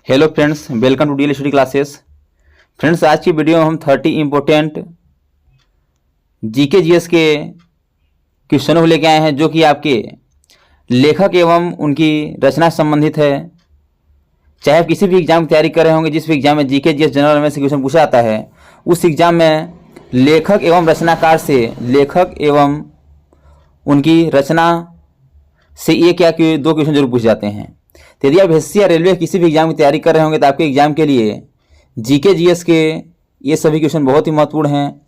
Hello friends, welcome to DL study classes. Friends, आज की video में हम 30 इम्पोर्टेंट जीके जीएस के क्वेश्चनों को लेके आए हैं जो कि आपके लेखक एवं उनकी रचना से संबंधित है। चाहे आप किसी भी एग्जाम की तैयारी कर रहे होंगे, जिस भी एग्जाम में जीके जीएस जनरल में से क्वेश्चन पूछा जाता है, उस एग्जाम में लेखक एवं रचनाकार से लेखक एवं उनकी रचना से ये क्या कि दो क्वेश्चन जरूर पूछे जाते हैं। तो यदि आप एसएससी या रेलवे किसी भी एग्जाम की तैयारी कर रहे होंगे तो आपके एग्जाम के लिए जीके जीएस के ये सभी क्वेश्चन बहुत ही महत्वपूर्ण हैं।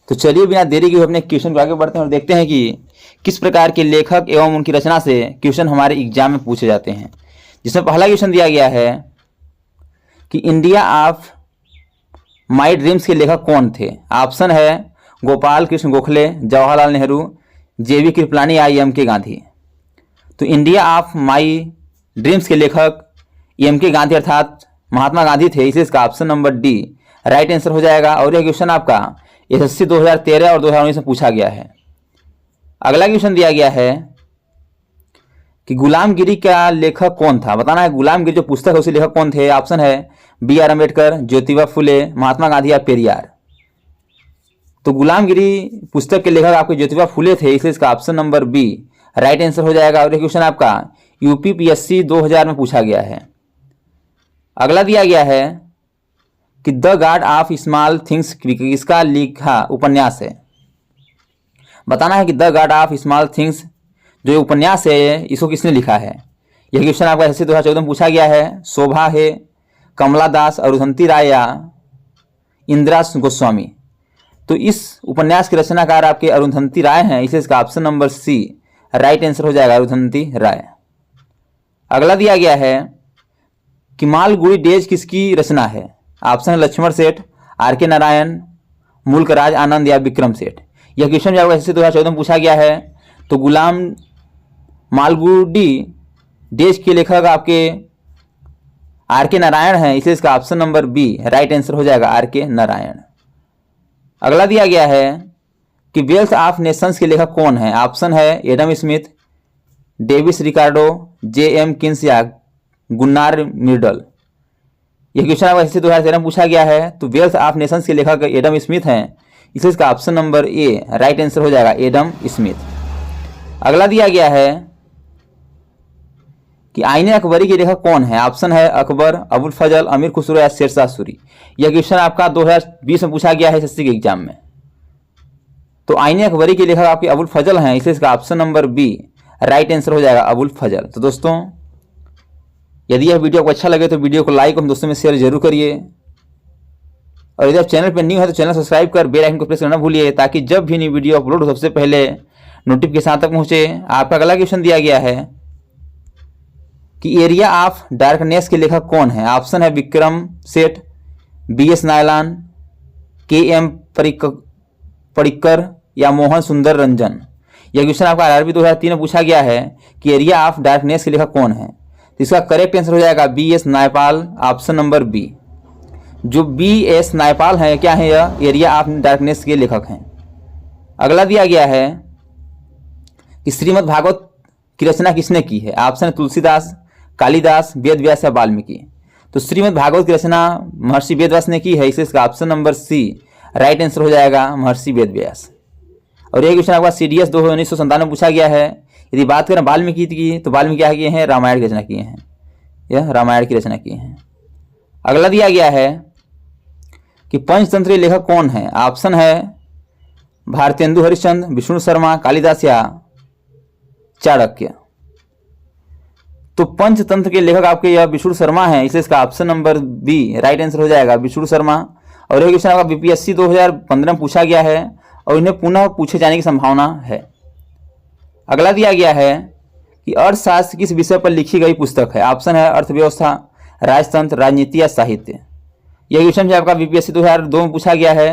तो चलिए बिना देरी के हुए अपने क्वेश्चन को आगे बढ़ते हैं और देखते हैं कि किस प्रकार के लेखक एवं उनकी रचना से क्वेश्चन हमारे एग्जाम में पूछे जाते हैं। जिसमें पहला क्वेश्चन दिया गया है कि इंडिया ऑफ माई ड्रीम्स के लेखक कौन थे। ऑप्शन है गोपाल कृष्ण गोखले, जवाहरलाल नेहरू, जेबी कृपलानी या एम के गांधी। तो इंडिया ऑफ माई ड्रीम्स के लेखक एम के गांधी अर्थात महात्मा गांधी थे, इसे इसका option number D right answer हो जाएगा। और यह क्वेश्चन आपका एसएससी 2013 और 2019 में पूछा गया है। अगला क्वेश्चन दिया गया है कि गुलामगिरी का लेखक कौन था। बताना है गुलामगिरी जो पुस्तक है उसके लेखक कौन थे। ऑप्शन है बी आर अम्बेडकर, ज्योतिबा फुले, महात्मा गांधी या पेरियार। तो गुलामगिरी पुस्तक के लेखक आपके ज्योतिबा फुले थे, इसलिए इसका option number B right answer हो जाएगा। और यह क्वेश्चन आपका यूपीपीएससी 2000 में पूछा गया है। अगला दिया गया है कि the God of small things किसका लिखा उपन्यास है। बताना है कि the God of small things जो उपन्यास है इसको किसने लिखा है। यह क्वेश्चन आपका एसएससी 2014 में पूछा गया है। शोभा है, कमला दास, अरुंधति राय या इंदिरा गोस्वामी। तो इस उपन्यास के रचनाकार आपके अरुंधति राय हैं, इसलिए इसका option number C right answer हो जाएगा, अरुंधति राय। अगला दिया गया है कि मालगुडी डेज किसकी रचना है। ऑप्शन है लक्ष्मण सेठ, आर के नारायण, मुल्कराज आनंद या विक्रम सेठ। यह क्वेश्चन जो एसएससी 2014 में पूछा गया है। तो गुलाम मालगुडी डेज के लेखक आपके आर के नारायण हैं, इसलिए इसका option number B right answer हो जाएगा, आर के नारायण। अगला दिया गया है कि वेल्थ ऑफ नेशंस के लेखक कौन है। ऑप्शन है एडम स्मिथ, डेविस रिकार्डो, जे एम किन्स या गुन्नार मिर्डल। यह क्वेश्चन आपको एसएससी 2013 में पूछा गया है। तो वेल्थ ऑफ नेशंस के लेखक एडम स्मिथ हैं, इसलिए इसका option number A right answer हो जाएगा, एडम स्मिथ। अगला दिया गया है कि आईने अकबरी के लेखक कौन है। ऑप्शन है अकबर, अबुल फजल, अमीर खुसरो या शेरशाह सूरी। यह क्वेश्चन आपका 2020 में पूछा गया है एसएससी के एग्जाम में। तो आईने अकबरी के लेखक आपके अबुल फजल हैं, इसलिए इसका option number B right answer हो जाएगा, अबुल फजल। तो दोस्तों, यदि यह वीडियो आपको अच्छा लगे तो वीडियो को लाइक और दोस्तों में शेयर जरूर करिए। और यदि आप चैनल पर न्यू है तो चैनल सब्सक्राइब कर बेल आइकन को प्रेस करना भूलिए, ताकि जब भी नई वीडियो अपलोड हो सबसे पहले नोटिफिकेशन तक पहुंचे। आपका अगला क्वेश्चन दिया गया है कि एरिया ऑफ डार्कनेस के लेखक कौन है। ऑप्शन है Vikram Seth, B S nylon, के एम परिक्कर या मोहन सुंदर रंजन। यह क्वेश्चन आपका आरआरबी 2003 में पूछा गया है कि एरिया ऑफ डार्कनेस के लेखक कौन है। तो इसका करेक्ट आंसर हो जाएगा V S Naipaul, option number B. जो बी एस नायपाल है क्या है, यह एरिया ऑफ डार्कनेस के लेखक हैं। अगला दिया गया है कि श्रीमद् भागवत की रचना किसने की है। ऑप्शन है तुलसीदास, कालिदास, वेद व्यास या वाल्मीकि। तो श्रीमद् भागवत की रचना महर्षि वेद व्यास ने की है, इसलिए इसका option number C right answer हो जाएगा, महर्षि वेद व्यास। और यह क्वेश्चन आपका सीडीएस 1997 में पूछा गया है। यदि बात करें वाल्मीकि की, तो वाल्मीकि क्या किए हैं, रामायण की रचना किए हैं, यह रामायण की रचना किए हैं। अगला दिया गया है कि पंचतंत्र के लेखक कौन है। ऑप्शन है भारतेंदु हरिश्चंद्र, विष्णु शर्मा, कालिदास या चाणक्य। तो पंचतंत्र के लेखक आपके यह विष्णु शर्मा है, इसलिए इसका option number B right answer हो जाएगा, विष्णु शर्मा। और यह क्वेश्चन आपका बीपीएससी 2015 में पूछा गया है और इन्हें पुनः पूछे जाने की संभावना है। अगला दिया गया है कि अर्थशास्त्र किस विषय पर लिखी गई पुस्तक है। ऑप्शन है अर्थव्यवस्था, राजतंत्र, राजनीति या साहित्य। यह क्वेश्चन भी आपका बीपीएससी 2002 में पूछा गया है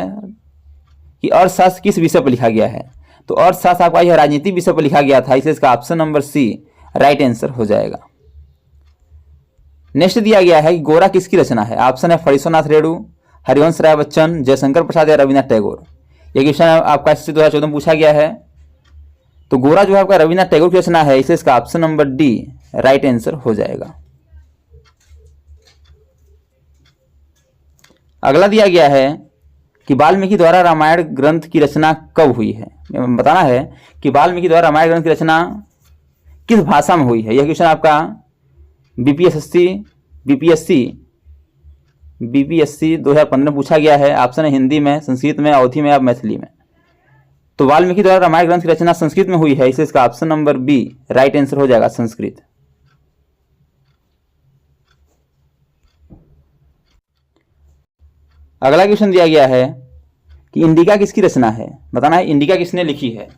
कि अर्थशास्त्र किस विषय पर लिखा गया है। तो अर्थशास्त्र आपका यह राजनीति विषय पर लिखा गया था, इसलिए इसका option number C right answer हो जाएगा। नेक्स्ट दिया गया है कि गोरा किसकी रचना है। ऑप्शन है फणीश्वरनाथ रेणु, हरिवंश राय बच्चन, जयशंकर प्रसाद या रविन्द्रनाथ टैगोर। यह क्वेश्चन आपका एसएससी 2014 में पूछा गया है। तो गोरा जो है आपका रविन्द्रनाथ टैगोर की रचना है, इसलिए इसका option number D right answer हो जाएगा। अगला दिया गया है कि वाल्मीकि द्वारा रामायण ग्रंथ की रचना कब हुई है। बताना है कि वाल्मीकि द्वारा रामायण ग्रंथ की रचना किस भाषा में हुई है। यह क्वेश्चन आपका बीपीएससी 2015 पूछा गया है। ऑप्शन है हिंदी में, संस्कृत में, अवधी में या मैथिली में। तो वाल्मीकि द्वारा रामायण ग्रंथ की रचना संस्कृत में हुई है, इसलिए इसका option number B right answer हो जाएगा, संस्कृत। अगला क्वेश्चन दिया गया है कि इंडिका किसकी रचना है। बताना है इंडिका किसने लिखी है।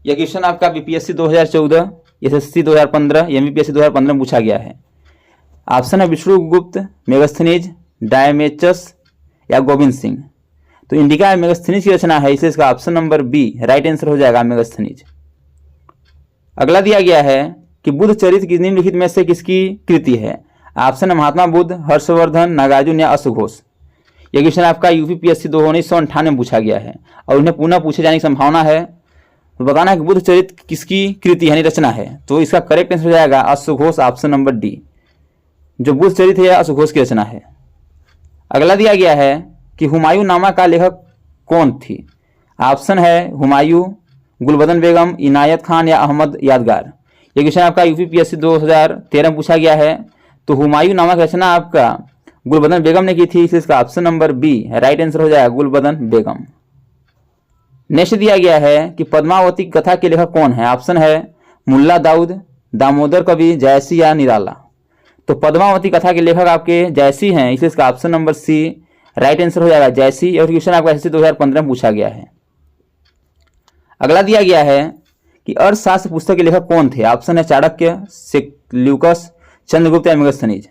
यह क्वेश्चन आपका बीपीएससी 2014, एसएससी 2015, एमपीएससी 2015 में पूछा गया है। ऑप्शन है विष्णुगुप्त, मेगस्थनीज, डायमेचस या गोविंद सिंह। तो इंडिका मेगस्थनीज की रचना है, इसलिए इसका option number B right answer हो जाएगा, मेगस्थनीज। अगला दिया गया है कि बुद्ध चरित्र निम्नलिखित में से किसकी कृति है। ऑप्शन है महात्मा बुद्ध, हर्षवर्धन, नागार्जुन या अशोघोष। यह क्वेश्चन आपका यूपीपीएससी 1998 में पूछा गया है और उन्हें पुनः पूछे जाने की संभावना है। तो बताना है कि बुद्ध चरित्र किसकी कृति यानी रचना है। तो इसका करेक्ट आंसर हो जाएगा अशोघोष, ऑप्शन नंबर डी। जो बुद्ध चरित्र है अशोघोष की रचना है। अगला दिया गया है कि हुमायूं नामा का लेखक कौन थी। ऑप्शन है हुमायूं, गुलबदन बेगम, इनायत खान या अहमद यादगार। ये क्वेश्चन आपका यूपीपीएससी 2013 में पूछा गया है। तो हुमायूं नामा की रचना आपका गुलबदन बेगम ने की थी, इसलिए इसका option number B right answer हो जाएगा, गुलबदन बेगम। नेक्स्ट दिया गया है कि पद्मावती कथा के लेखक कौन है। ऑप्शन है मुल्ला दाऊद, दामोदर कवि, जयसी या निराला। तो पद्मावती कथा के लेखक आपके जयसी हैं, इसलिए इसका option number C right answer हो जाएगा, जयसी। और क्वेश्चन आपका एसएससी 2015 में पूछा गया है। अगला दिया गया है कि अर्थशास्त्र पुस्तक के लेखक कौन थे। ऑप्शन है चाणक्य, सेल्यूकस, चंद्रगुप्त या मेगस्थनीज।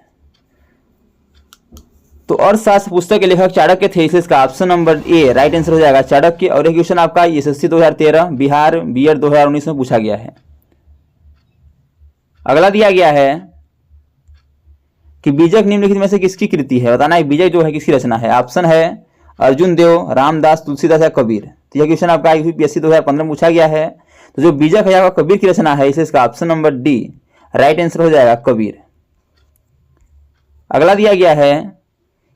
तो अर्थशास्त्र पुस्तक के लेखक चाणक्य थे, इसलिए इसका option number A right answer हो जाएगा, चाणक्य। और यह क्वेश्चन आपका एसएससी 2013, बिहार बीएड 2019 में पूछा गया है। अगला दिया गया है कि बीजक निम्नलिखित में से किसकी कृति है। बताना है बीजक जो है किसकी रचना है। ऑप्शन है अर्जुन देव, रामदास, तुलसीदास या कबीर। तो यह क्वेश्चन आपका यूपीएससी 2015 में पूछा गया है। तो जो बीजक है आपका कबीर की रचना है, इसलिए इसका option number D right answer हो जाएगा, कबीर। अगला दिया गया है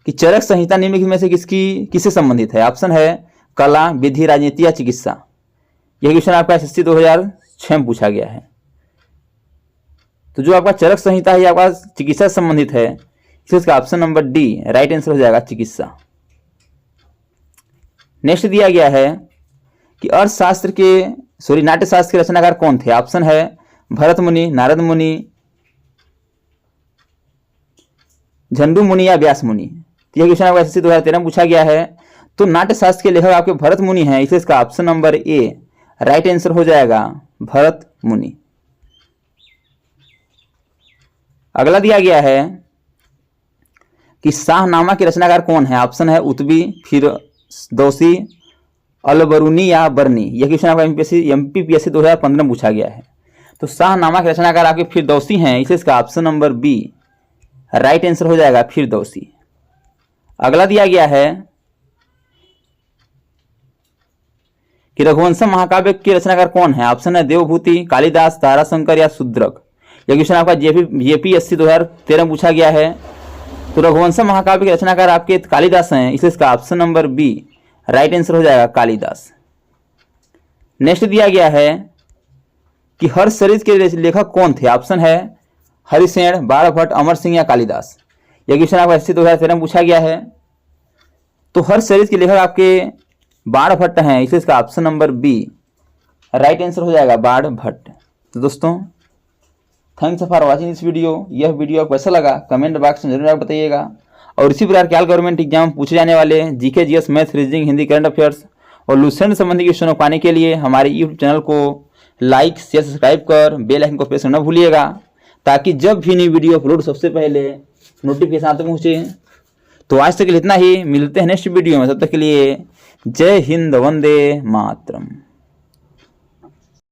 कि चरक संहिता निम्नलिखित में से किससे संबंधित है। ऑप्शन है कला, विधि, राजनीति या चिकित्सा। यह क्वेश्चन आपका एसएससी 2006 में पूछा गया है। तो जो आपका चरक संहिता है आपका चिकित्सा से संबंधित है, इसलिए इसका option number D right answer हो जाएगा, चिकित्सा। नेक्स्ट दिया गया है कि नाट्यशास्त्र के रचनाकार कौन थे। ऑप्शन है भरत मुनि, नारद मुनि, झंडू मुनि या व्यास मुनि। तो यह क्वेश्चन आपका एसएससी 2013 में पूछा गया है। तो नाट्यशास्त्र के लेखक आपके भरत मुनि हैं, इसलिए इसका option number A right answer हो जाएगा, भरत मुनि। अगला दिया गया है कि शाहनामा के रचनाकार कौन है। ऑप्शन है उतबी, फिरदौसी, अलबरूनी या बरनी। यह क्वेश्चन आपका एमपीपीएससी 2015 में पूछा गया है। तो शाहनामा के रचनाकार आपके फिरदौसी हैं, इसलिए इसका option number B right answer हो जाएगा, फिरदौसी। अगला दिया गया है कि रघुवंशम महाकाव्य के रचनाकार कौन है। ऑप्शन है देवभूति, कालिदास, ताराशंकर या शूद्रक। यह क्वेश्चन आपका जेपीएससी 2013 में पूछा गया है। तो रघुवंशम महाकाव्य के रचनाकार आपके कालिदास हैं, इसलिए इसका option number B right answer हो जाएगा, कालिदास। नेक्स्ट दिया गया है कि हर्षचरित के लेखक कौन थे। ऑप्शन है हरिसेन, बाणभट्ट, अमर सिंह या कालिदास। यह क्वेश्चन आपका एसएससी 2013 में पूछा गया है। तो हर्षचरित के लेखक आपके बाणभट्ट हैं, इसलिए इसका option number B right answer हो जाएगा, बाणभट्ट। तो दोस्तों thanks for watching this video. यह वीडियो आपको कैसा लगा कमेंट बॉक्स में जरूर आप बताइएगा। और इसी प्रकार के गवर्नमेंट एग्जाम पूछे जाने वाले GK, GS, math, reasoning, Hindi, current affairs और लूसेंट संबंधी क्वेश्चनों पाने के लिए हमारे यूट्यूब चैनल को लाइक, शेयर, सब्सक्राइब कर बेल आइकन को प्रेस करना भूलिएगा, ताकि जब भी नई वीडियो अपलोड सबसे पहले नोटिफिकेशन आप तक पहुँचे। तो आज तक इतना ही, मिलते हैं नेक्स्ट वीडियो में। तब तक के लिए जय हिंद, वंदे मातरम।